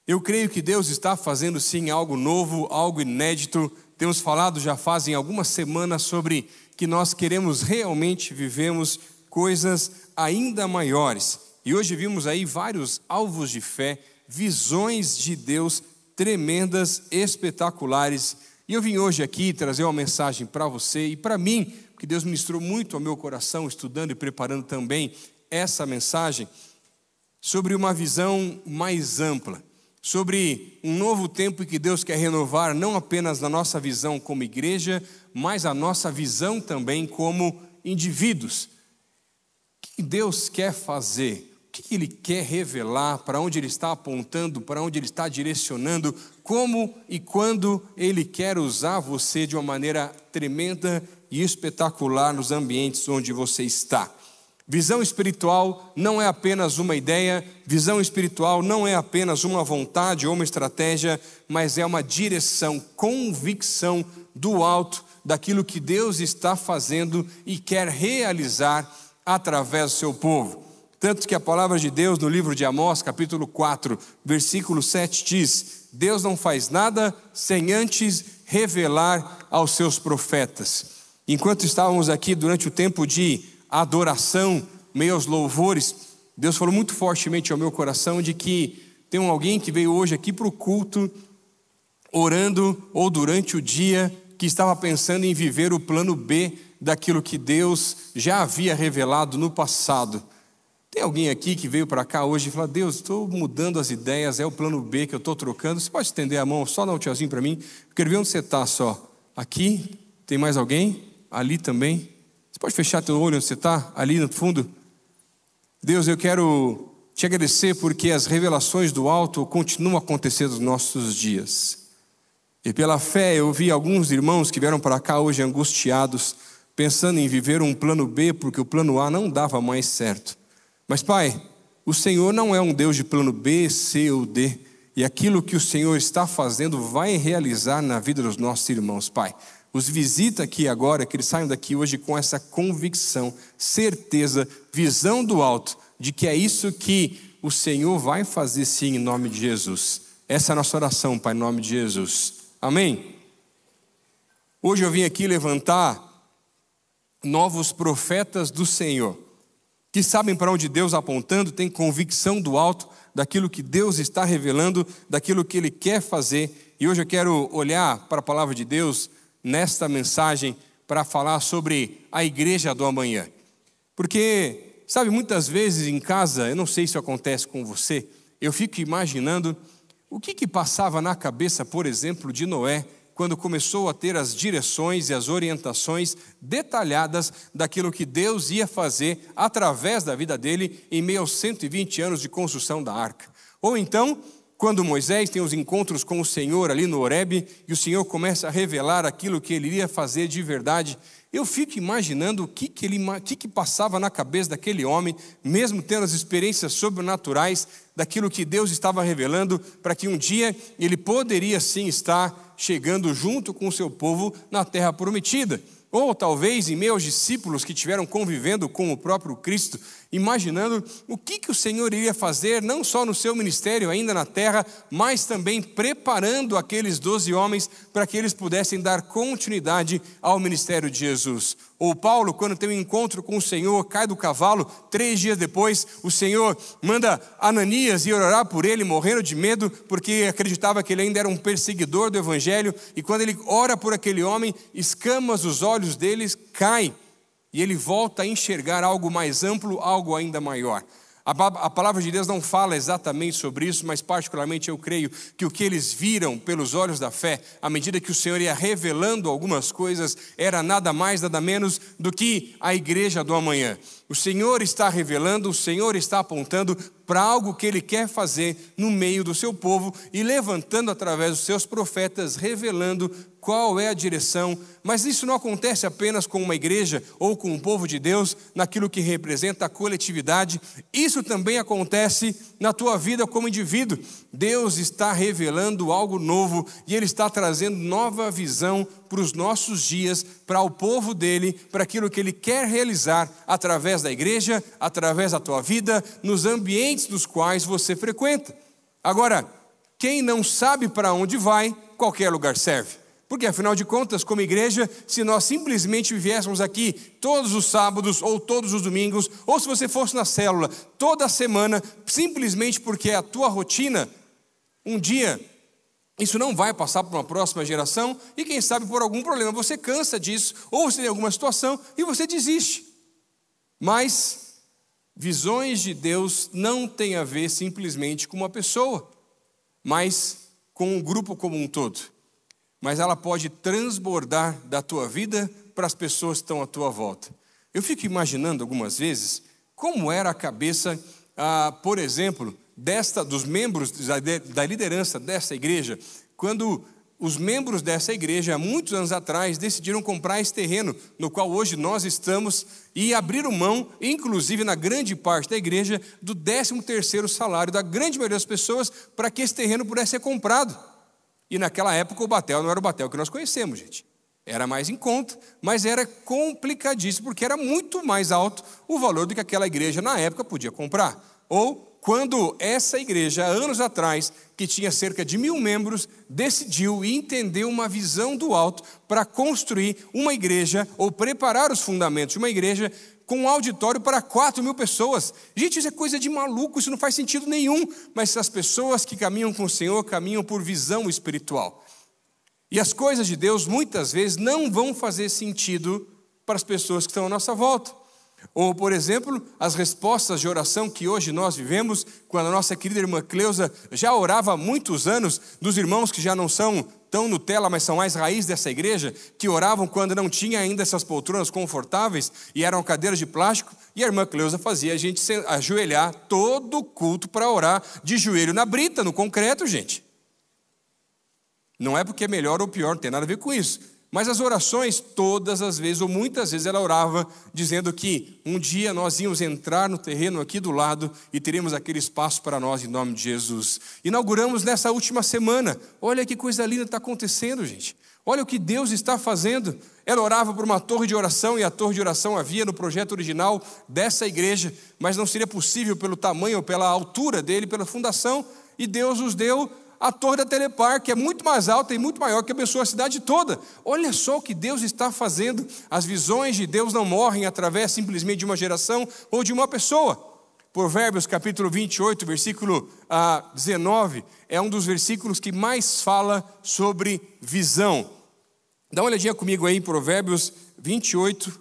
Eu creio que Deus está fazendo sim algo novo, algo inédito. Temos falado já fazem algumas semanas sobre que nós queremos realmente vivermos coisas ainda maiores. E hoje vimos aí vários alvos de fé, visões de Deus tremendas, espetaculares. E eu vim hoje aqui trazer uma mensagem para você e para mim, porque Deus ministrou muito ao meu coração, estudando e preparando também essa mensagem, sobre uma visão mais ampla, sobre um novo tempo que Deus quer renovar, não apenas na nossa visão como igreja, mas a nossa visão também como indivíduos. O que Deus quer fazer? O que Ele quer revelar? Para onde Ele está apontando? Para onde Ele está direcionando? Como e quando Ele quer usar você de uma maneira tremenda e espetacular nos ambientes onde você está? Visão espiritual não é apenas uma ideia, visão espiritual não é apenas uma vontade ou uma estratégia, mas é uma direção, convicção do alto daquilo que Deus está fazendo e quer realizar através do seu povo. Tanto que a palavra de Deus no livro de Amós, capítulo 4, versículo 7 diz: Deus não faz nada sem antes revelar aos seus profetas. Enquanto estávamos aqui durante o tempo de adoração, meio aos louvores, Deus falou muito fortemente ao meu coração de que tem alguém que veio hoje aqui para o culto, orando ou durante o dia, que estava pensando em viver o plano B daquilo que Deus já havia revelado no passado. Tem alguém aqui que veio para cá hoje e falou: Deus, estou mudando as ideias, é o plano B que eu estou trocando. Você pode estender a mão, só dar um tchauzinho para mim? Eu quero ver onde você está só. Aqui, tem mais alguém? Ali também. Você pode fechar teu olho onde você está? Ali no fundo. Deus, eu quero te agradecer porque as revelações do alto continuam a acontecer nos nossos dias. E pela fé eu vi alguns irmãos que vieram para cá hoje angustiados, pensando em viver um plano B, porque o plano A não dava mais certo. Mas Pai, o Senhor não é um Deus de plano B, C ou D. E aquilo que o Senhor está fazendo vai realizar na vida dos nossos irmãos, Pai. Os visita aqui agora, que eles saiam daqui hoje com essa convicção, certeza, visão do alto, de que é isso que o Senhor vai fazer sim em nome de Jesus. Essa é a nossa oração, Pai, em nome de Jesus. Amém? Hoje eu vim aqui levantar novos profetas do Senhor, que sabem para onde Deus apontando, têm convicção do alto, daquilo que Deus está revelando, daquilo que Ele quer fazer. E hoje eu quero olhar para a palavra de Deus nesta mensagem para falar sobre a igreja do amanhã. Porque, sabe, muitas vezes em casa, eu não sei se isso acontece com você, eu fico imaginando o que passava na cabeça, por exemplo, de Noé, quando começou a ter as direções e as orientações detalhadas daquilo que Deus ia fazer através da vida dele em meio aos 120 anos de construção da arca. Ou então, quando Moisés tem os encontros com o Senhor ali no Horebe, e o Senhor começa a revelar aquilo que ele iria fazer de verdade, eu fico imaginando o que passava na cabeça daquele homem, mesmo tendo as experiências sobrenaturais, daquilo que Deus estava revelando, para que um dia ele poderia sim estar chegando junto com o seu povo na terra prometida. Ou talvez em meio aos discípulos que estiveram convivendo com o próprio Cristo, imaginando o que o Senhor iria fazer, não só no seu ministério ainda na terra, mas também preparando aqueles 12 homens para que eles pudessem dar continuidade ao ministério de Jesus. Ou Paulo, quando tem um encontro com o Senhor, cai do cavalo, 3 dias depois, o Senhor manda Ananias ir orar por ele, morrendo de medo, porque acreditava que ele ainda era um perseguidor do evangelho, e quando ele ora por aquele homem, escamas dos olhos deles caem, e ele volta a enxergar algo mais amplo, algo ainda maior. A palavra de Deus não fala exatamente sobre isso, mas particularmente eu creio que o que eles viram pelos olhos da fé, à medida que o Senhor ia revelando algumas coisas, era nada mais, nada menos do que a igreja do amanhã. O Senhor está revelando, o Senhor está apontando para algo que Ele quer fazer no meio do seu povo e levantando através dos seus profetas, revelando qual é a direção. Mas isso não acontece apenas com uma igreja ou com o povo de Deus, naquilo que representa a coletividade. Isso também acontece na tua vida como indivíduo. Deus está revelando algo novo e Ele está trazendo nova visão para os nossos dias, para o povo dele, para aquilo que Ele quer realizar através da igreja, através da tua vida, nos ambientes dos quais você frequenta. Agora, Quem não sabe para onde vai, qualquer lugar serve. Porque, afinal de contas, como igreja, se nós simplesmente viéssemos aqui todos os sábados ou todos os domingos, ou se você fosse na célula toda semana, simplesmente porque é a tua rotina, um dia isso não vai passar para uma próxima geração e, quem sabe, por algum problema você cansa disso, ou você tem alguma situação e você desiste. Mas visões de Deus não têm a ver simplesmente com uma pessoa, mas com um grupo como um todo. Mas ela pode transbordar da tua vida para as pessoas que estão à tua volta. Eu fico imaginando algumas vezes como era a cabeça, por exemplo, dos membros da liderança dessa igreja, quando os membros dessa igreja, há muitos anos atrás, decidiram comprar esse terreno no qual hoje nós estamos e abriram mão, inclusive na grande parte da igreja, do 13º salário da grande maioria das pessoas para que esse terreno pudesse ser comprado. E naquela época o batel não era o batel que nós conhecemos, gente. Era mais em conta, mas era complicadíssimo, porque era muito mais alto o valor do que aquela igreja na época podia comprar. Ou quando essa igreja, há anos atrás, que tinha cerca de 1.000 membros, decidiu e entendeu uma visão do alto para construir uma igreja, ou preparar os fundamentos de uma igreja, com um auditório para 4.000 pessoas. Gente, isso é coisa de maluco, isso não faz sentido nenhum. Mas as pessoas que caminham com o Senhor, caminham por visão espiritual. E as coisas de Deus, muitas vezes, não vão fazer sentido para as pessoas que estão à nossa volta. Ou, por exemplo, as respostas de oração que hoje nós vivemos, quando a nossa querida irmã Cleusa já orava há muitos anos, dos irmãos que já não são tão Nutella, mas são mais raiz dessa igreja, que oravam quando não tinha ainda essas poltronas confortáveis e eram cadeiras de plástico, e a irmã Cleusa fazia a gente ajoelhar todo o culto para orar de joelho na brita, no concreto, gente. Não é porque é melhor ou pior, não tem nada a ver com isso. Mas as orações, todas as vezes, ou muitas vezes, ela orava dizendo que um dia nós íamos entrar no terreno aqui do lado e teríamos aquele espaço para nós em nome de Jesus. Inauguramos nessa última semana. Olha que coisa linda está acontecendo, gente. Olha o que Deus está fazendo. Ela orava por uma torre de oração, e a torre de oração havia no projeto original dessa igreja, mas não seria possível pelo tamanho ou pela altura dele, pela fundação, e Deus nos deu a torre da Telepar, que é muito mais alta e muito maior, que abençoa a cidade toda. Olha só o que Deus está fazendo. As visões de Deus não morrem através simplesmente de uma geração ou de uma pessoa. Provérbios capítulo 28, versículo 19, é um dos versículos que mais fala sobre visão. Dá uma olhadinha comigo aí em Provérbios 29,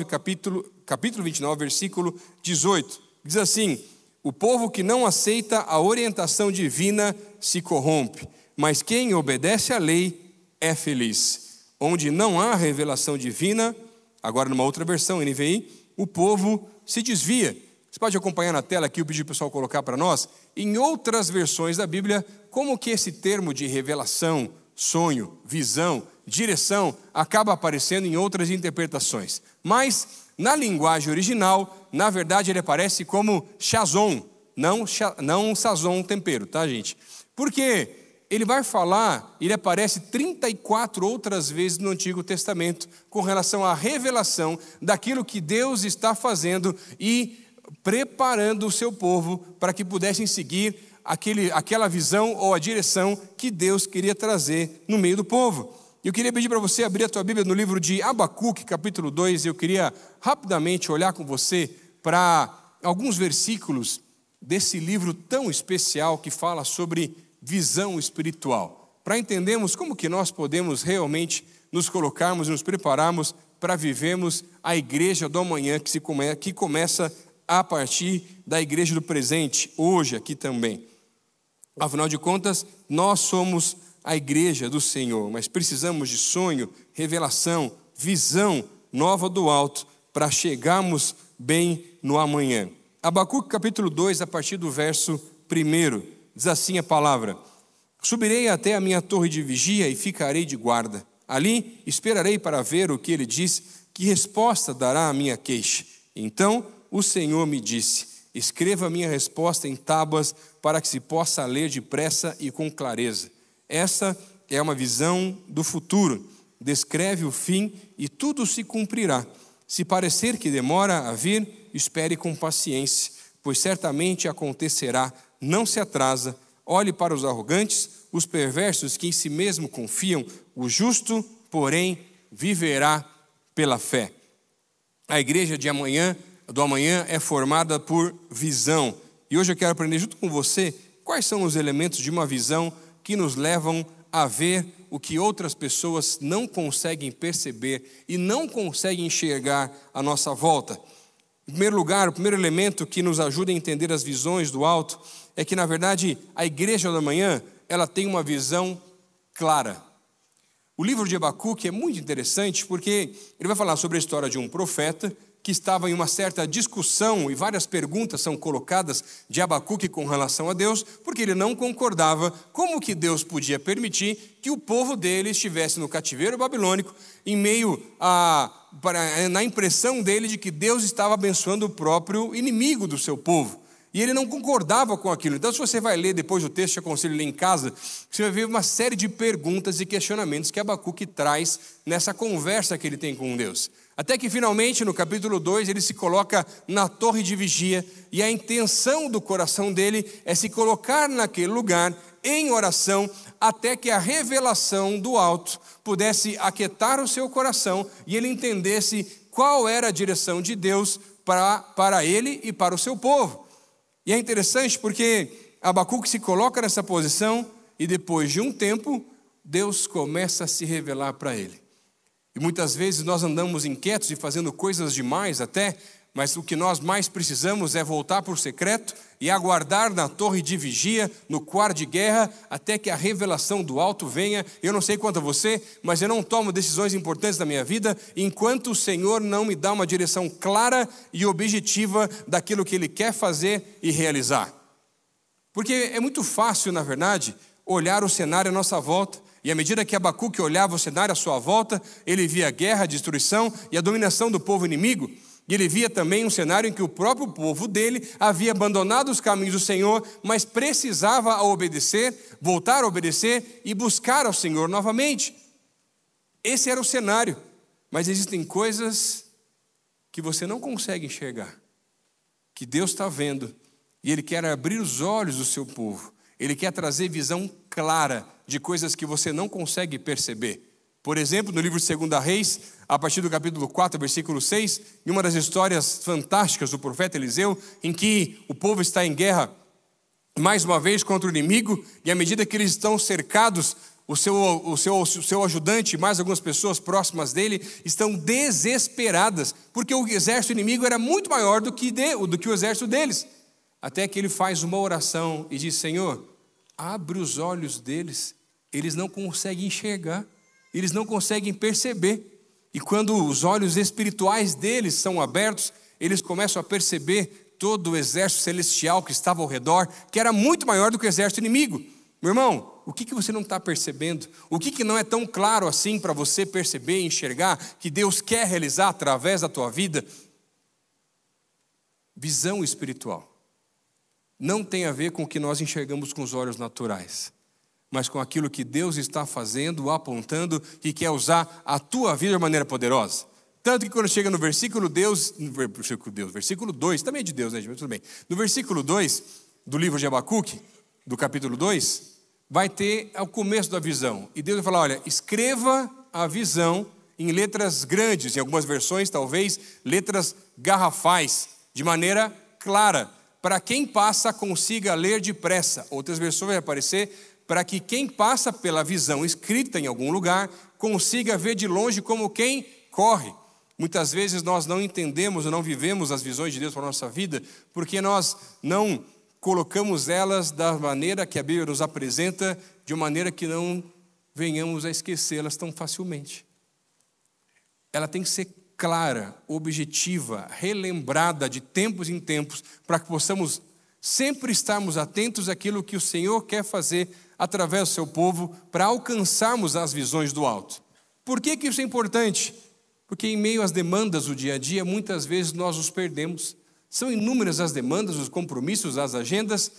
capítulo 29, versículo 18. Diz assim: o povo que não aceita a orientação divina se corrompe, mas quem obedece à lei é feliz. Onde não há revelação divina, agora numa outra versão, NVI, o povo se desvia. Você pode acompanhar na tela aqui, eu pedi para o pessoal colocar para nós. Em outras versões da Bíblia, como que esse termo de revelação, sonho, visão, direção, acaba aparecendo em outras interpretações. Mas na linguagem original, na verdade, ele aparece como chazon, não sazon, tempero, tá, gente? Porque ele vai falar, ele aparece 34 outras vezes no Antigo Testamento com relação à revelação daquilo que Deus está fazendo e preparando o seu povo para que pudessem seguir aquela visão ou a direção que Deus queria trazer no meio do povo. Eu queria pedir para você abrir a tua Bíblia no livro de Abacuque, capítulo 2. Eu queria rapidamente olhar com você para alguns versículos desse livro tão especial que fala sobre visão espiritual, para entendermos como que nós podemos realmente nos colocarmos e nos prepararmos para vivermos a igreja do amanhã que começa a partir da igreja do presente, hoje aqui também. Afinal de contas, nós somos a igreja do Senhor, mas precisamos de sonho, revelação, visão nova do alto para chegarmos bem no amanhã. Abacuque capítulo 2, a partir do verso 1, diz assim a palavra: subirei até a minha torre de vigia e ficarei de guarda. Ali esperarei para ver o que ele diz, que resposta dará a minha queixa. Então o Senhor me disse: escreva a minha resposta em tábuas para que se possa ler depressa e com clareza. Essa é uma visão do futuro, descreve o fim e tudo se cumprirá. Se parecer que demora a vir, espere com paciência, pois certamente acontecerá, não se atrasa, Olhe para os arrogantes, os perversos que em si mesmo confiam, o justo, porém, viverá pela fé. A igreja do amanhã é formada por visão. E hoje eu quero aprender junto com você quais são os elementos de uma visão que nos levam a ver o que outras pessoas não conseguem perceber e não conseguem enxergar à nossa volta. Em primeiro lugar, o primeiro elemento que nos ajuda a entender as visões do alto é que, na verdade, a igreja da manhã, ela tem uma visão clara. O livro de Abacuque é muito interessante porque ele vai falar sobre a história de um profeta que estava em uma certa discussão e várias perguntas são colocadas de Abacuque com relação a Deus, porque ele não concordava como que Deus podia permitir que o povo dele estivesse no cativeiro babilônico, em meio na impressão dele de que Deus estava abençoando o próprio inimigo do seu povo. E ele não concordava com aquilo. Então, se você vai ler depois o texto, eu aconselho ler em casa, você vai ver uma série de perguntas e questionamentos que Abacuque traz nessa conversa que ele tem com Deus. Até que, finalmente, no capítulo 2, ele se coloca na torre de vigia, e a intenção do coração dele é se colocar naquele lugar em oração, até que a revelação do alto pudesse aquietar o seu coração e ele entendesse qual era a direção de Deus para ele e para o seu povo. E é interessante porque Abacuque se coloca nessa posição e depois de um tempo, Deus começa a se revelar para ele. E muitas vezes nós andamos inquietos e fazendo coisas demais até, mas o que nós mais precisamos é voltar para o secreto e aguardar na torre de vigia, no quarto de guerra, até que a revelação do alto venha. Eu não sei quanto a você, mas eu não tomo decisões importantes da minha vida enquanto o Senhor não me dá uma direção clara e objetiva daquilo que Ele quer fazer e realizar. Porque é muito fácil, na verdade, olhar o cenário à nossa volta, e à medida que Abacuque olhava o cenário à sua volta, ele via a guerra, a destruição e a dominação do povo inimigo. E ele via também um cenário em que o próprio povo dele havia abandonado os caminhos do Senhor, mas precisava obedecer, voltar a obedecer e buscar ao Senhor novamente. Esse era o cenário, mas existem coisas que você não consegue enxergar, que Deus está vendo, e Ele quer abrir os olhos do seu povo. Ele quer trazer visão clara de coisas que você não consegue perceber. Por exemplo, no livro de 2 Reis, a partir do capítulo 4, versículo 6, em uma das histórias fantásticas do profeta Eliseu, em que o povo está em guerra mais uma vez contra o inimigo, e à medida que eles estão cercados, o seu ajudante e mais algumas pessoas próximas dele estão desesperadas, porque o exército inimigo era muito maior do que o exército deles. Até que ele faz uma oração e diz: Senhor, abre os olhos deles, eles não conseguem enxergar, eles não conseguem perceber. E quando os olhos espirituais deles são abertos, eles começam a perceber todo o exército celestial que estava ao redor, que era muito maior do que o exército inimigo. Meu irmão, o que você não está percebendo? O que não é tão claro assim para você perceber e enxergar que Deus quer realizar através da tua vida? Visão espiritual não tem a ver com o que nós enxergamos com os olhos naturais, mas com aquilo que Deus está fazendo, apontando, e quer usar a tua vida de maneira poderosa. Tanto que quando chega no versículo 2, também é de Deus, né, gente? Tudo bem. No versículo 2 do livro de Abacuque, do capítulo 2, vai ter o começo da visão. E Deus vai falar: olha, escreva a visão em letras grandes, em algumas versões talvez letras garrafais, de maneira clara, para quem passa consiga ler depressa. Outras versões vai aparecer para que quem passa pela visão escrita em algum lugar consiga ver de longe como quem corre. Muitas vezes nós não entendemos ou não vivemos as visões de Deus para a nossa vida, porque nós não colocamos elas da maneira que a Bíblia nos apresenta, de uma maneira que não venhamos a esquecê-las tão facilmente. Ela tem que ser clara, objetiva, relembrada de tempos em tempos, para que possamos sempre estarmos atentos àquilo que o Senhor quer fazer através do seu povo, para alcançarmos as visões do alto. Por que isso é importante? Porque em meio às demandas do dia a dia, muitas vezes nós nos perdemos. São inúmeras as demandas, os compromissos, as agendas.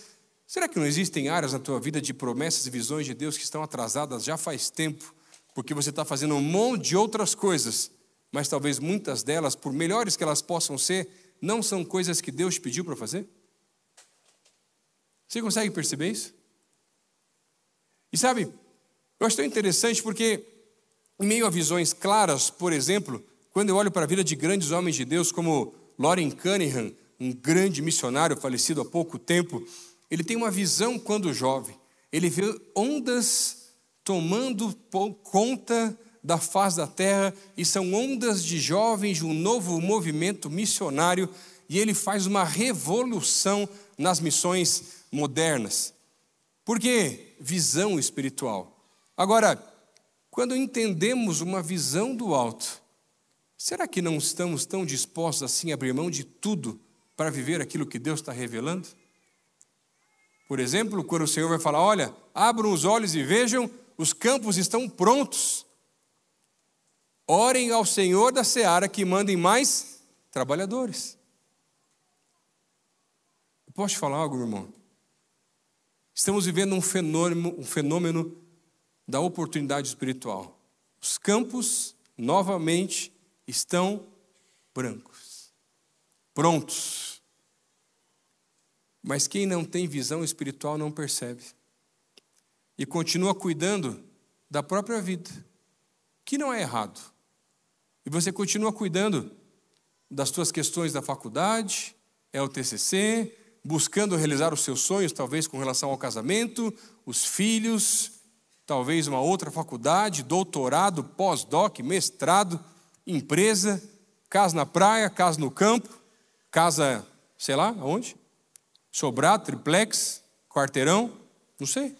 Será que não existem áreas na tua vida de promessas e visões de Deus que estão atrasadas já faz tempo? Porque você está fazendo um monte de outras coisas, mas talvez muitas delas, por melhores que elas possam ser, não são coisas que Deus te pediu para fazer? Você consegue perceber isso? E sabe, eu acho tão interessante porque, em meio a visões claras, por exemplo, quando eu olho para a vida de grandes homens de Deus, como Loren Cunningham, um grande missionário falecido há pouco tempo, ele tem uma visão quando jovem. Ele vê ondas tomando conta da face da terra, e são ondas de jovens de um novo movimento missionário, e ele faz uma revolução nas missões modernas. Por quê? Visão espiritual. Agora, quando entendemos uma visão do alto, será que não estamos tão dispostos assim a abrir mão de tudo para viver aquilo que Deus está revelando? Por exemplo, quando o Senhor vai falar, olha, abram os olhos e vejam, os campos estão prontos. Orem ao Senhor da seara que mandem mais trabalhadores. Eu posso te falar algo, meu irmão? Estamos vivendo um fenômeno da oportunidade espiritual. Os campos, novamente, estão brancos, prontos. Mas quem não tem visão espiritual não percebe. E continua cuidando da própria vida, que não é errado. E você continua cuidando das suas questões da faculdade, é o TCC, buscando realizar os seus sonhos, talvez com relação ao casamento, os filhos, talvez uma outra faculdade, doutorado, pós-doc, mestrado, empresa, casa na praia, casa no campo, casa, sei lá, aonde? Sobrado, triplex, quarteirão, não sei.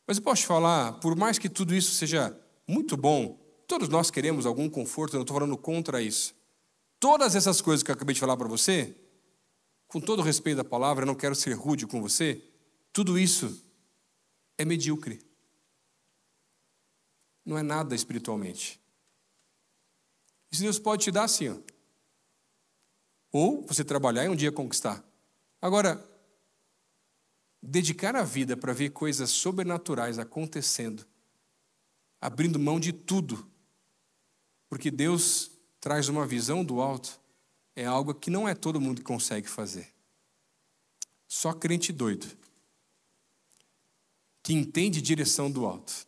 Mas eu posso te falar, por mais que tudo isso seja muito bom, todos nós queremos algum conforto, eu não estou falando contra isso. Todas essas coisas que eu acabei de falar para você, com todo o respeito da palavra, eu não quero ser rude com você, tudo isso é medíocre. Não é nada espiritualmente. Isso Deus pode te dar assim, ó. Ou você trabalhar e um dia conquistar. Agora, dedicar a vida para ver coisas sobrenaturais acontecendo, abrindo mão de tudo, porque Deus traz uma visão do alto, é algo que não é todo mundo que consegue fazer. Só crente doido, que entende direção do alto.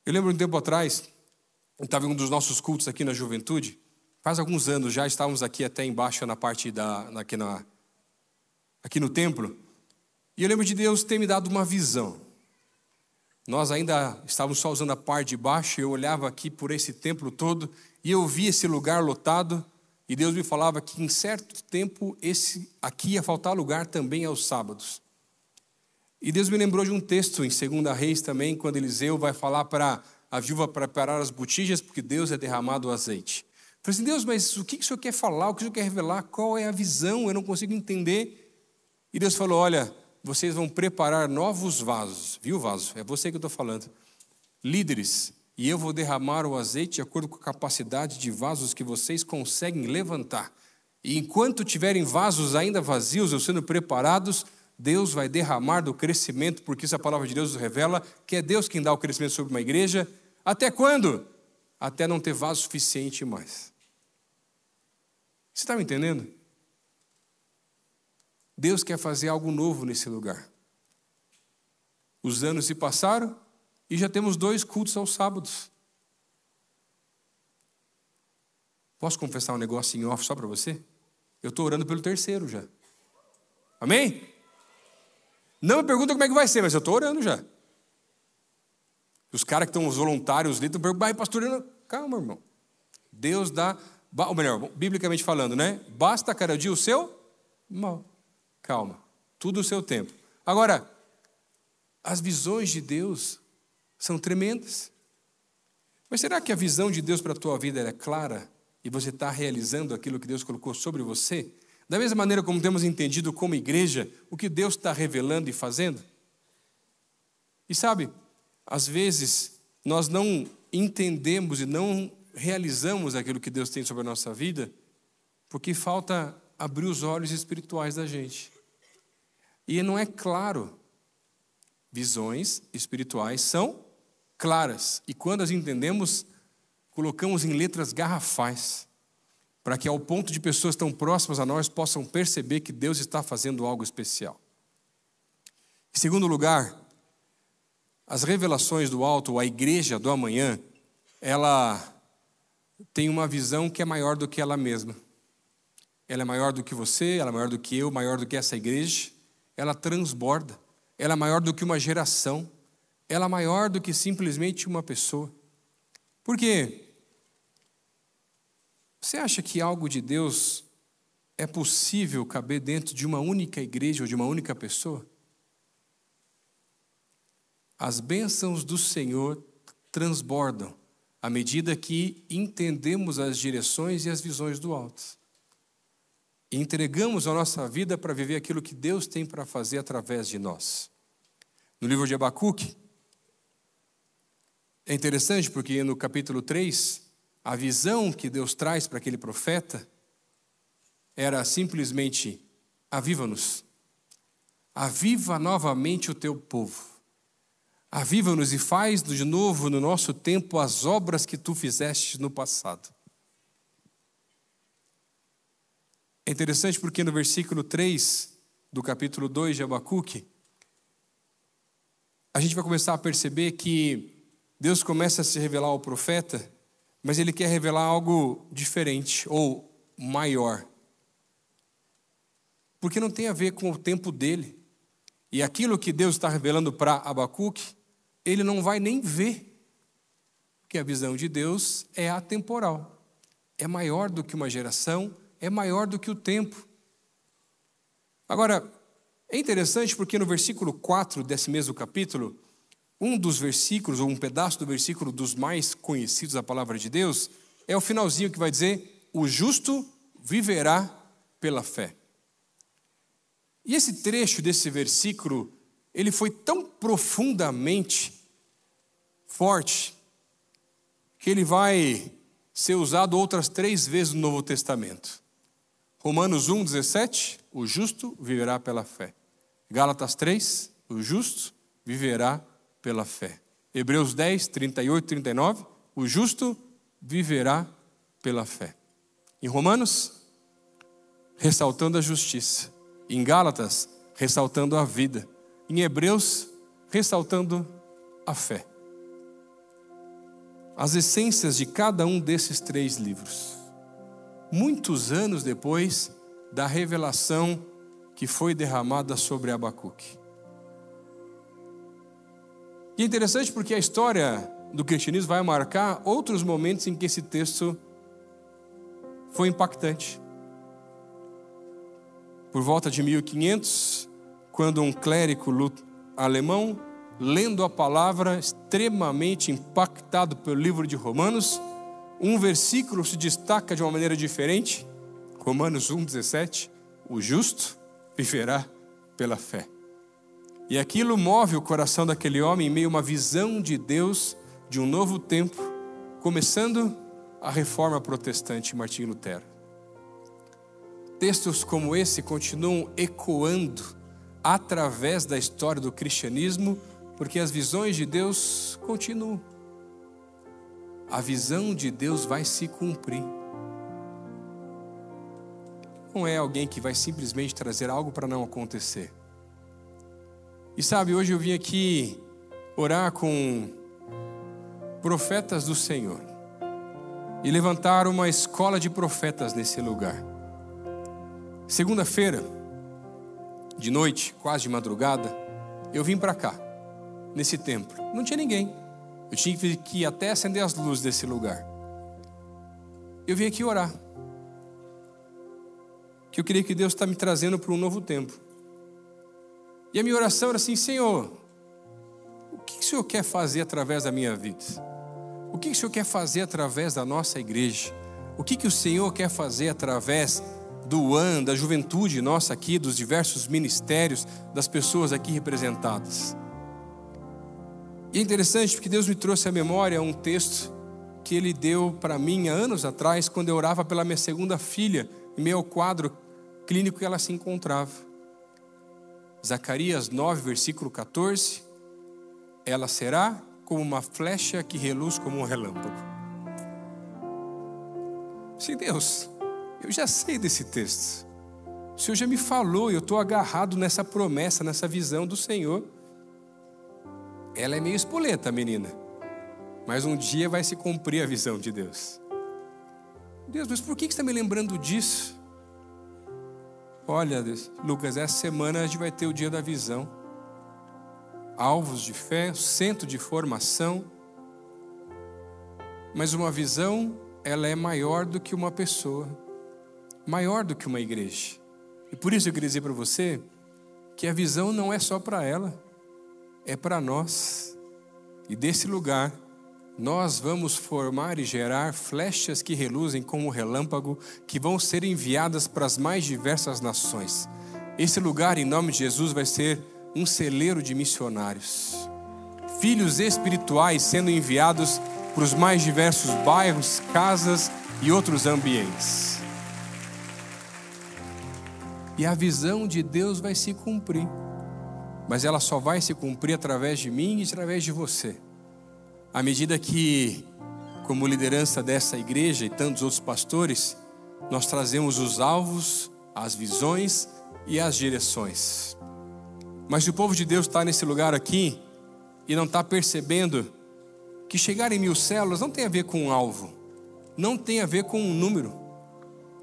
Eu lembro um tempo atrás, eu estava em um dos nossos cultos aqui na juventude, faz alguns anos já, estávamos aqui até embaixo na parte aqui no templo, e eu lembro de Deus ter me dado uma visão. Nós ainda estávamos só usando a parte de baixo, eu olhava aqui por esse templo todo, e eu via esse lugar lotado, e Deus me falava que em certo tempo aqui ia faltar lugar também aos sábados. E Deus me lembrou de um texto em 2 Reis também, quando Eliseu vai falar para a viúva preparar as botijas, porque Deus é derramado o azeite. Eu falei assim, Deus, mas o que o Senhor quer falar? O que o Senhor quer revelar? Qual é a visão? Eu não consigo entender. E Deus falou, olha, vocês vão preparar novos vasos. Viu, vaso? É você que eu estou falando. Líderes, e eu vou derramar o azeite de acordo com a capacidade de vasos que vocês conseguem levantar. E enquanto tiverem vasos ainda vazios ou sendo preparados, Deus vai derramar do crescimento, porque isso a palavra de Deus nos revela, que é Deus quem dá o crescimento sobre uma igreja. Até quando? Até não ter vaso suficiente mais. Você está me entendendo? Deus quer fazer algo novo nesse lugar. Os anos se passaram e já temos 2 cultos aos sábados. Posso confessar um negócio em off só para você? Eu estou orando pelo 3º já. Amém? Não me pergunta como é que vai ser, mas eu estou orando já. Os caras que estão, os voluntários, os líderes, estão perguntando, pastor, calma, irmão. Deus dá, ou melhor, biblicamente falando, né? Basta cada dia o seu mal. Calma, tudo o seu tempo. Agora, as visões de Deus são tremendas. Mas será que a visão de Deus para a tua vida é clara e você está realizando aquilo que Deus colocou sobre você? Da mesma maneira como temos entendido como igreja o que Deus está revelando e fazendo? E sabe, às vezes nós não entendemos e não realizamos aquilo que Deus tem sobre a nossa vida porque falta abrir os olhos espirituais da gente. E não é claro. Visões espirituais são claras. E quando as entendemos, colocamos em letras garrafais. para que ao ponto de pessoas tão próximas a nós possam perceber que Deus está fazendo algo especial. Em segundo lugar, as revelações do alto, a igreja do amanhã, ela tem uma visão que é maior do que ela mesma. Ela é maior do que você, ela é maior do que eu, maior do que essa igreja. Ela transborda. Ela é maior do que uma geração. Ela é maior do que simplesmente uma pessoa. Por quê? Você acha que algo de Deus é possível caber dentro de uma única igreja ou de uma única pessoa? As bênçãos do Senhor transbordam à medida que entendemos as direções e as visões do alto. E entregamos a nossa vida para viver aquilo que Deus tem para fazer através de nós. No livro de Abacuque, é interessante porque no capítulo 3, a visão que Deus traz para aquele profeta era simplesmente: aviva-nos, aviva novamente o teu povo, aviva-nos e faz de novo no nosso tempo as obras que tu fizeste no passado. É interessante porque no versículo 3 do capítulo 2 de Abacuque, a gente vai começar a perceber que Deus começa a se revelar ao profeta, mas Ele quer revelar algo diferente ou maior. Porque não tem a ver com o tempo dele. E aquilo que Deus está revelando para Abacuque, ele não vai nem ver. Porque a visão de Deus é atemporal. É maior do que uma geração, é maior do que o tempo. Agora, é interessante porque no versículo 4 desse mesmo capítulo, um dos versículos, ou um pedaço do versículo dos mais conhecidos da palavra de Deus, é o finalzinho que vai dizer: o justo viverá pela fé. E esse trecho desse versículo, ele foi tão profundamente forte, que ele vai ser usado outras 3 vezes no Novo Testamento. Romanos 1,17, o justo viverá pela fé. Gálatas 3, o justo viverá pela fé. Hebreus 10, 38 e 39, o justo viverá pela fé. Em Romanos, ressaltando a justiça. Em Gálatas, ressaltando a vida. Em Hebreus, ressaltando a fé. As essências de cada um desses 3 livros. Muitos anos depois da revelação que foi derramada sobre Abacuque. E é interessante porque a história do cristianismo vai marcar outros momentos em que esse texto foi impactante. Por volta de 1500, quando um clérigo alemão, lendo a palavra, extremamente impactado pelo livro de Romanos, um versículo se destaca de uma maneira diferente. Romanos 1,17, o justo viverá pela fé. E aquilo move o coração daquele homem em meio a uma visão de Deus, de um novo tempo, começando a reforma protestante Martim Lutero. Textos como esse continuam ecoando através da história do cristianismo, porque as visões de Deus continuam. A visão de Deus vai se cumprir. Não é alguém que vai simplesmente trazer algo para não acontecer. E sabe, hoje eu vim aqui orar com profetas do Senhor e levantar uma escola de profetas nesse lugar. Segunda-feira, de noite, quase de madrugada, eu vim para cá, nesse templo. Não tinha ninguém. Eu tinha que ir até acender as luzes desse lugar. Eu vim aqui orar. Que eu queria que Deus está me trazendo para um novo tempo. E a minha oração era assim: Senhor, o que o Senhor quer fazer através da minha vida? O que o Senhor quer fazer através da nossa igreja? O que o Senhor quer fazer através do AN, da juventude nossa aqui, dos diversos ministérios, das pessoas aqui representadas? E é interessante porque Deus me trouxe à memória um texto que Ele deu para mim há anos atrás, quando eu orava pela minha segunda filha, em meio ao quadro clínico que ela se encontrava. Zacarias 9, versículo 14, ela será como uma flecha que reluz como um relâmpago. Sim, Deus, Eu já sei desse texto. O Senhor já me falou, eu estou agarrado nessa promessa, nessa visão do Senhor. Ela é meio espoleta, menina. Mas um dia vai se cumprir a visão de Deus. Deus, mas por que você está me lembrando disso? Olha, Lucas, essa semana a gente vai ter o dia da visão. Alvos de fé, centro de formação. Mas uma visão, ela é maior do que uma pessoa. Maior do que uma igreja. E por isso eu queria dizer para você que a visão não é só para ela. É para nós. E desse lugar, nós vamos formar e gerar flechas que reluzem como um relâmpago, que vão ser enviadas para as mais diversas nações. Esse lugar, em nome de Jesus, vai ser um celeiro de missionários. Filhos espirituais sendo enviados para os mais diversos bairros, casas e outros ambientes. E a visão de Deus vai se cumprir. Mas ela só vai se cumprir através de mim e através de você. À medida que, como liderança dessa igreja e tantos outros pastores, nós trazemos os alvos, as visões e as direções. Mas se o povo de Deus está nesse lugar aqui e não está percebendo que chegar em 1000 células não tem a ver com um alvo, não tem a ver com um número,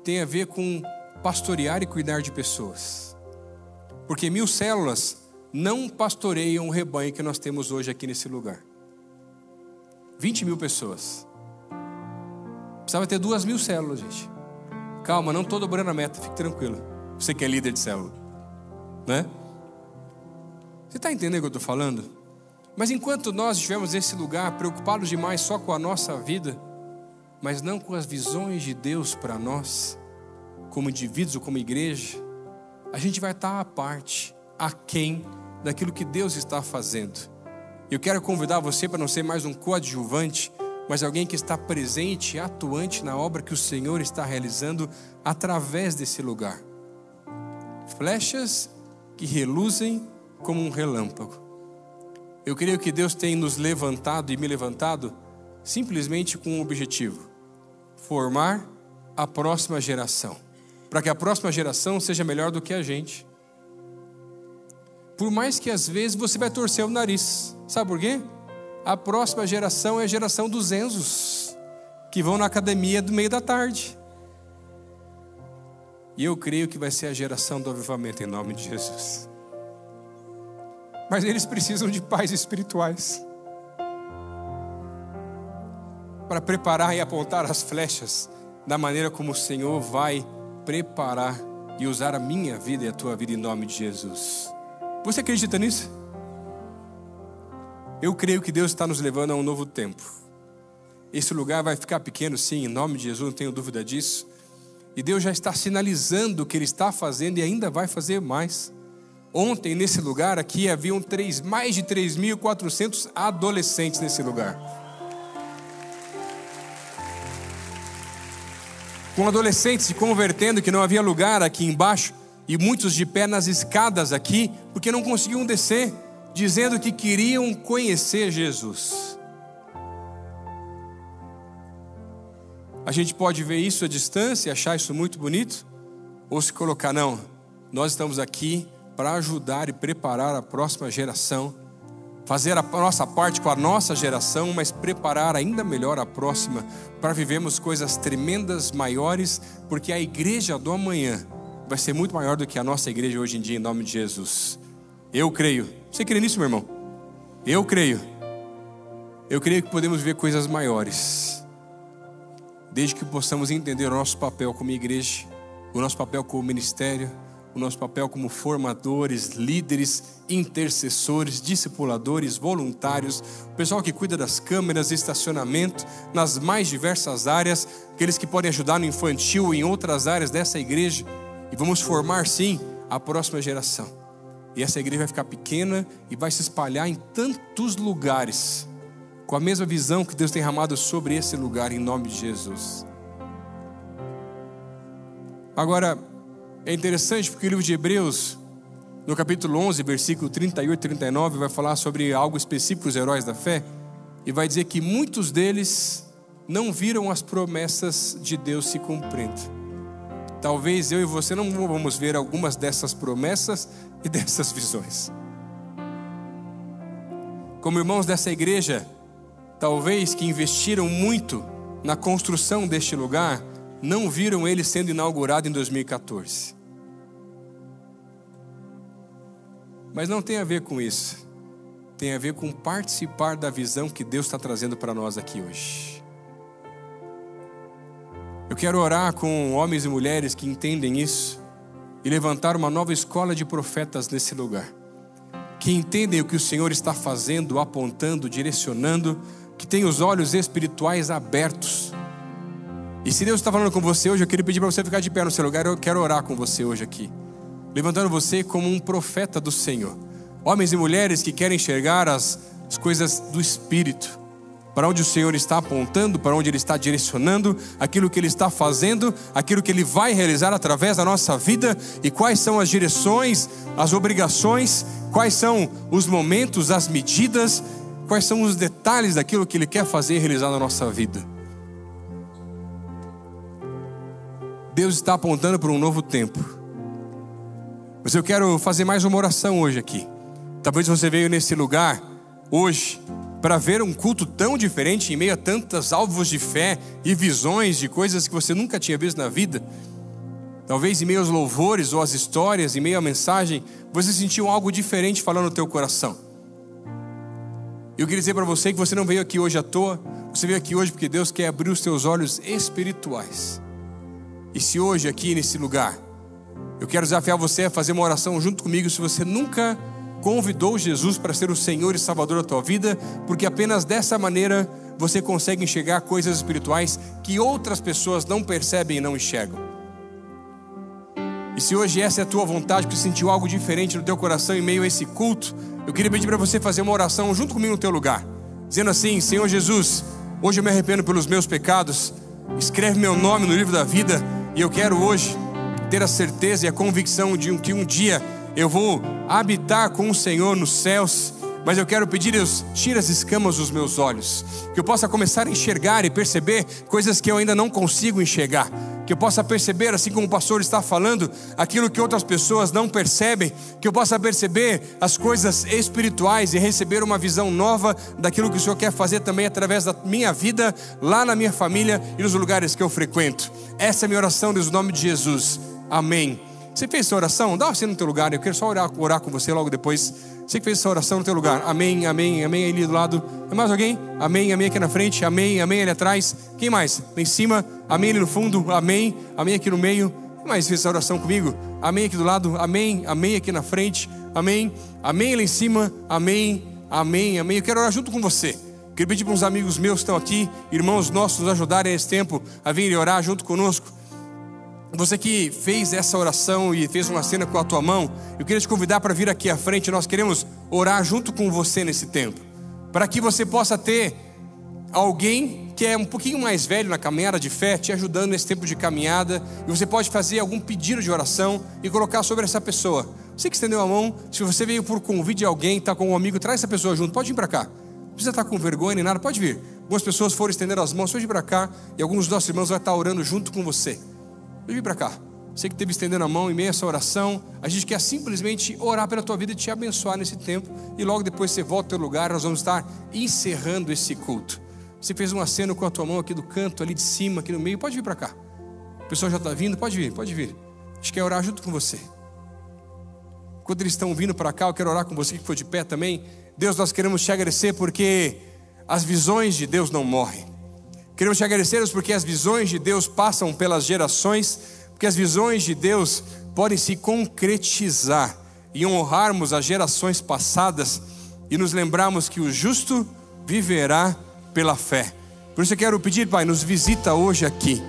tem a ver com pastorear e cuidar de pessoas. Porque 1000 células não pastoreiam o rebanho que nós temos hoje aqui nesse lugar. 20.000 pessoas. Precisava ter 2.000 células, gente. Calma, não estou dobrando a meta, fique tranquilo. Você que é líder de célula, né? Você está entendendo o que eu estou falando? Mas enquanto nós estivermos nesse lugar, preocupados demais só com a nossa vida, mas não com as visões de Deus para nós, como indivíduos ou como igreja, a gente vai estar à parte, aquém daquilo que Deus está fazendo. Eu quero convidar você para não ser mais um coadjuvante, mas alguém que está presente e atuante na obra que o Senhor está realizando através desse lugar. Flechas que reluzem como um relâmpago. Eu creio que Deus tem nos levantado e me levantado simplesmente com um objetivo: formar a próxima geração, para que a próxima geração seja melhor do que a gente. Por mais que às vezes você vai torcer o nariz. Sabe por quê? A próxima geração é a geração dos Enzos, que vão na academia do meio da tarde. E eu creio que vai ser a geração do avivamento em nome de Jesus. Mas eles precisam de pais espirituais para preparar e apontar as flechas da maneira como o Senhor vai preparar e usar a minha vida e a tua vida em nome de Jesus. Você acredita nisso? Eu creio que Deus está nos levando a um novo tempo. Esse lugar vai ficar pequeno, sim, em nome de Jesus, não tenho dúvida disso. E Deus já está sinalizando o que Ele está fazendo e ainda vai fazer mais. Ontem, nesse lugar aqui, haviam mais de 3.400 adolescentes nesse lugar. Com adolescentes se convertendo, que não havia lugar aqui embaixo, e muitos de pé nas escadas aqui, porque não conseguiam descer, dizendo que queriam conhecer Jesus. A gente pode ver isso à distância e achar isso muito bonito, ou se colocar, não, nós estamos aqui para ajudar e preparar a próxima geração, fazer a nossa parte com a nossa geração, mas preparar ainda melhor a próxima, para vivermos coisas tremendas, maiores, porque a igreja do amanhã vai ser muito maior do que a nossa igreja hoje em dia, em nome de Jesus. Eu creio. Você crê nisso, meu irmão? Eu creio. Eu creio que podemos ver coisas maiores, desde que possamos entender o nosso papel como igreja, o nosso papel como ministério, o nosso papel como formadores, líderes, intercessores, discipuladores, voluntários, o pessoal que cuida das câmeras, estacionamento, nas mais diversas áreas, aqueles que podem ajudar no infantil e em outras áreas dessa igreja. E vamos formar, sim, a próxima geração. E essa igreja vai ficar pequena e vai se espalhar em tantos lugares, com a mesma visão que Deus tem derramado sobre esse lugar, em nome de Jesus. Agora, é interessante porque o livro de Hebreus, no capítulo 11, versículo 38 e 39, vai falar sobre algo específico dos heróis da fé, e vai dizer que muitos deles não viram as promessas de Deus se cumprindo. talvez eu e você não vamos ver algumas dessas promessas e dessas visões. Como irmãos dessa igreja, talvez que investiram muito na construção deste lugar, não viram ele sendo inaugurado em 2014. Mas não tem a ver com isso. Tem a ver com participar da visão que Deus está trazendo para nós aqui hoje. Eu quero orar com homens e mulheres que entendem isso e levantar uma nova escola de profetas nesse lugar, que entendem o que o Senhor está fazendo, apontando, direcionando, que tem os olhos espirituais abertos. E se Deus está falando com você hoje, eu queria pedir para você ficar de pé no seu lugar. Eu quero orar com você hoje aqui, levantando você como um profeta do Senhor. Homens e mulheres que querem enxergar as coisas do Espírito, para onde o Senhor está apontando, para onde Ele está direcionando, aquilo que Ele está fazendo, aquilo que Ele vai realizar através da nossa vida, e quais são as direções, as obrigações, quais são os momentos, as medidas, quais são os detalhes daquilo que Ele quer fazer e realizar na nossa vida. Deus está apontando para um novo tempo. Mas eu quero fazer mais uma oração hoje aqui. Talvez você veio nesse lugar hoje para ver um culto tão diferente em meio a tantos alvos de fé e visões de coisas que você nunca tinha visto na vida. Talvez em meio aos louvores ou às histórias, em meio à mensagem, você sentiu algo diferente falando no teu coração. Eu queria dizer para você que você não veio aqui hoje à toa. Você veio aqui hoje porque Deus quer abrir os teus olhos espirituais. E se hoje aqui nesse lugar, eu quero desafiar você a fazer uma oração junto comigo, se você nunca convidou Jesus para ser o Senhor e Salvador da tua vida, porque apenas dessa maneira você consegue enxergar coisas espirituais que outras pessoas não percebem e não enxergam. E se hoje essa é a tua vontade, que você sentiu algo diferente no teu coração em meio a esse culto, eu queria pedir para você fazer uma oração junto comigo no teu lugar, dizendo assim: Senhor Jesus, hoje eu me arrependo pelos meus pecados, escreve meu nome no livro da vida, e eu quero hoje ter a certeza e a convicção de que um dia eu vou habitar com o Senhor nos céus. Mas eu quero pedir, Deus, tira as escamas dos meus olhos, que eu possa começar a enxergar e perceber coisas que eu ainda não consigo enxergar, que eu possa perceber, assim como o pastor está falando, aquilo que outras pessoas não percebem, que eu possa perceber as coisas espirituais e receber uma visão nova daquilo que o Senhor quer fazer também através da minha vida, lá na minha família e nos lugares que eu frequento. Essa é a minha oração, Deus, no nome de Jesus, amém. Você fez essa oração? Dá assim no teu lugar, eu quero só orar com você logo depois. Você que fez essa oração no teu lugar, amém, amém, amém, ali do lado. É mais alguém? Amém, amém aqui na frente, amém, amém ali atrás. Quem mais? Lá em cima, amém ali no fundo, amém, amém aqui no meio. Quem mais fez essa oração comigo? Amém aqui do lado, amém, amém aqui na frente, amém, amém lá em cima, amém, amém, amém. Eu quero orar junto com você. Quero pedir para uns amigos meus que estão aqui, irmãos nossos, nos ajudarem nesse tempo a virem orar junto conosco. Você que fez essa oração e fez uma cena com a tua mão, eu queria te convidar para vir aqui à frente. Nós queremos orar junto com você nesse tempo, para que você possa ter alguém que é um pouquinho mais velho na caminhada de fé, te ajudando nesse tempo de caminhada. E você pode fazer algum pedido de oração e colocar sobre essa pessoa. Você que estendeu a mão, se você veio por convite de alguém, está com um amigo, traz essa pessoa junto, pode vir para cá. Não precisa estar com vergonha nem nada, pode vir. Algumas pessoas foram estender as mãos, pode vir para cá, e alguns dos nossos irmãos vão estar orando junto com você. Vem para cá. Você que esteve estendendo a mão em meio a essa oração, a gente quer simplesmente orar pela tua vida e te abençoar nesse tempo. E logo depois você volta ao teu lugar, nós vamos estar encerrando esse culto. Você fez um aceno com a tua mão aqui do canto, ali de cima, aqui no meio, pode vir para cá. O pessoal já está vindo, pode vir, pode vir. A gente quer orar junto com você. Quando eles estão vindo para cá, eu quero orar com você que foi de pé também. Deus, nós queremos te agradecer porque as visões de Deus não morrem. Queremos te agradecer porque as visões de Deus passam pelas gerações, porque as visões de Deus podem se concretizar e honrarmos as gerações passadas e nos lembrarmos que o justo viverá pela fé. Por isso eu quero pedir, Pai, nos visita hoje aqui.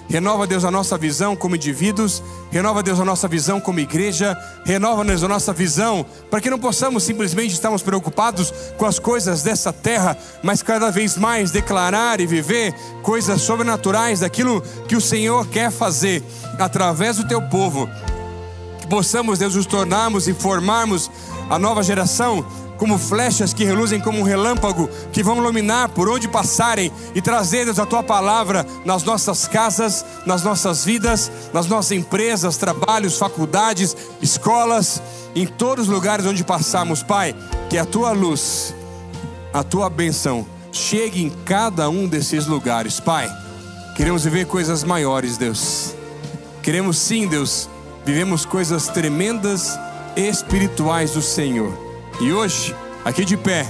Renova, Deus, a nossa visão como indivíduos, renova, Deus, a nossa visão como igreja, renova, Deus, a nossa visão, para que não possamos simplesmente estarmos preocupados com as coisas dessa terra, mas cada vez mais declarar e viver coisas sobrenaturais daquilo que o Senhor quer fazer através do teu povo. Que possamos, Deus, nos tornarmos e formarmos a nova geração como flechas que reluzem como um relâmpago, que vão iluminar por onde passarem e trazer, Deus, a Tua palavra nas nossas casas, nas nossas vidas, nas nossas empresas, trabalhos, faculdades, escolas, em todos os lugares onde passarmos, Pai. Que a Tua luz, a Tua bênção chegue em cada um desses lugares, Pai. Queremos viver coisas maiores, Deus. Queremos sim, Deus, vivemos coisas tremendas espirituais do Senhor. E hoje, aqui de pé,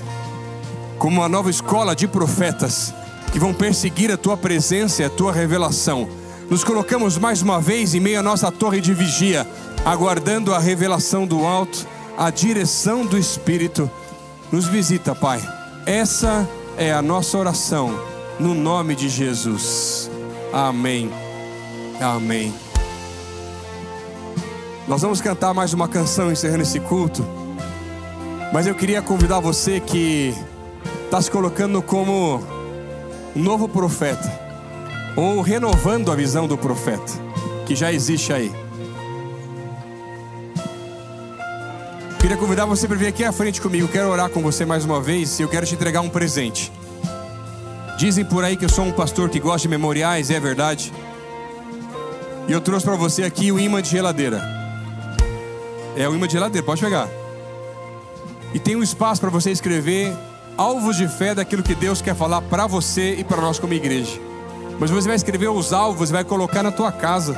como uma nova escola de profetas que vão perseguir a Tua presença e a Tua revelação, nos colocamos mais uma vez em meio à nossa torre de vigia, aguardando a revelação do alto, a direção do Espírito. Nos visita, Pai. Essa é a nossa oração, no nome de Jesus. Amém. Amém. Nós vamos cantar mais uma canção encerrando esse culto, mas eu queria convidar você que está se colocando como um novo profeta, ou renovando a visão do profeta que já existe aí. Queria convidar você para vir aqui à frente comigo. Quero orar com você mais uma vez e eu quero te entregar um presente. Dizem por aí que eu sou um pastor que gosta de memoriais, e é verdade. E eu trouxe para você aqui o imã de geladeira. É o imã de geladeira, pode pegar. E tem um espaço para você escrever alvos de fé daquilo que Deus quer falar para você e para nós como igreja. Mas você vai escrever os alvos e vai colocar na tua casa,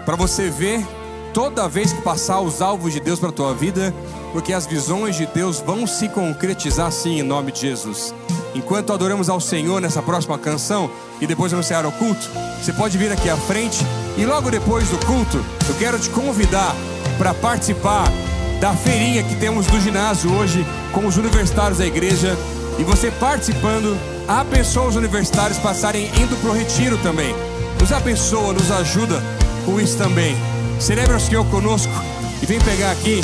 para você ver toda vez que passar os alvos de Deus para a tua vida, porque as visões de Deus vão se concretizar sim, em nome de Jesus. Enquanto adoramos ao Senhor nessa próxima canção e depois vamos encerrar o culto, você pode vir aqui à frente e logo depois do culto eu quero te convidar para participar da feirinha que temos do ginásio hoje com os universitários da igreja. E você participando abençoa os universitários passarem indo para o retiro também. Nos abençoa, nos ajuda com isso também. Celebra o Senhor conosco e vem pegar aqui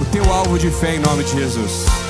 o teu alvo de fé em nome de Jesus.